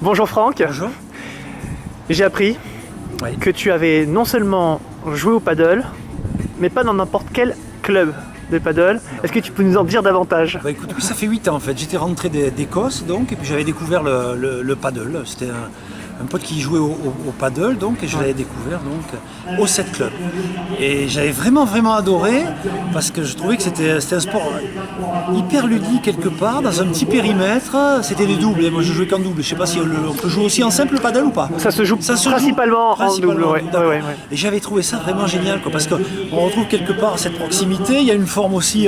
Bonjour Franck. Bonjour. J'ai appris Oui. que tu avais non seulement joué au paddle, mais pas dans n'importe quel club de paddle. Est-ce que tu peux nous en dire davantage? Bah écoute, oui, ça fait 8 ans en fait. J'étais rentré d'Écosse donc, et puis j'avais découvert le paddle. C'était un pote qui jouait au paddle donc, et je l'avais découvert donc au 7 Club. Et j'avais vraiment adoré parce que je trouvais que c'était un sport hyper ludique quelque part, dans un petit périmètre. C'était des doubles, et moi je jouais qu'en double. Je sais pas si on peut jouer aussi en simple paddle ou pas. Ça se joue principalement en double. Ouais. D'accord. Ouais. Et j'avais trouvé ça vraiment génial quoi, parce qu'on retrouve quelque part cette proximité. Il y a une forme aussi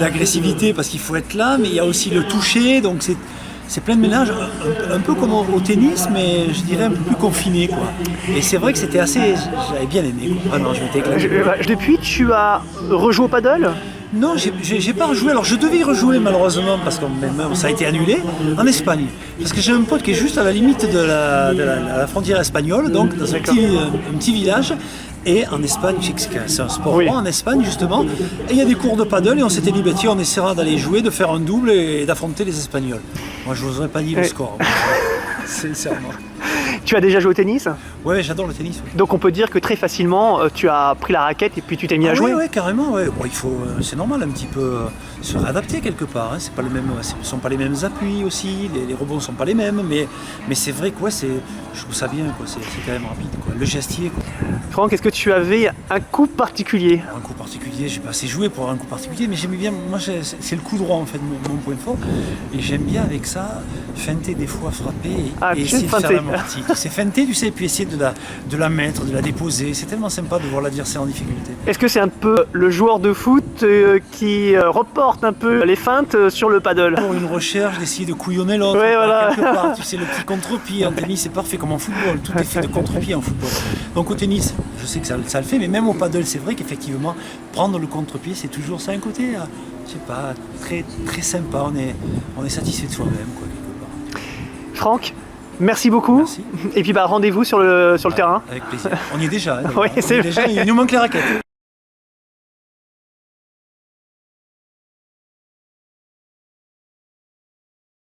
d'agressivité parce qu'il faut être là, mais il y a aussi le toucher, donc c'est plein de mélanges, un peu comme au tennis, mais je dirais un peu plus confiné quoi. Et c'est vrai que c'était assez, j'avais bien aimé quoi. Vraiment, je m'étais éclaté. Depuis, tu as rejoué au paddle? Non, j'ai pas rejoué. Alors je devais y rejouer malheureusement parce que ça a été annulé en Espagne. Parce que j'ai un pote qui est juste à la limite de la frontière espagnole, donc dans un petit village. Et en Espagne, je sais que c'est un sport roi en Espagne justement. Et il y a des cours de paddle et on s'était dit, bah, tiens, on essaiera d'aller jouer, de faire un double et d'affronter les Espagnols. Moi, je n'oserais pas dire le score. Sincèrement. Tu as déjà joué au tennis? Ouais, j'adore le tennis. Oui. Donc on peut dire que très facilement, tu as pris la raquette et puis tu t'es mis à jouer? Oui, carrément. Ouais. Bon, c'est normal un petit peu se réadapter quelque part. Hein. Ce ne sont pas les mêmes appuis aussi, les rebonds ne sont pas les mêmes. Mais c'est vrai que je trouve ça bien. Quoi. C'est quand même rapide. Quoi. Le gestier. Quoi. Franck, est-ce que tu avais un coup particulier? Un coup particulier, je n'ai pas assez joué pour un coup particulier, mais j'aimais bien. Moi, c'est le coup droit en fait, mon point fort. Et j'aime bien avec ça feinter des fois, frapper et essayer de faire l'amorti. C'est feinter, tu sais, et puis essayer de la mettre, de la déposer. C'est tellement sympa de voir l'adversaire en difficulté. Est-ce que c'est un peu le joueur de foot qui reporte un peu les feintes sur le paddle? Pour une recherche, d'essayer de couillonner l'autre. Ouais, voilà. Quelque part, tu sais, le petit contre-pied en tennis, c'est parfait comme en football. Tout est fait de contre-pied en football. Donc au tennis, je sais que ça le fait, mais même au paddle, c'est vrai qu'effectivement, prendre le contre-pied, c'est toujours ça un côté, je sais pas, très sympa. On est satisfait de soi-même, quoi, quelque part. Franck, merci beaucoup. Merci. Et puis rendez-vous sur le terrain. Avec plaisir. On y est déjà. Hein, Oui, c'est déjà. Il nous manque les raquettes.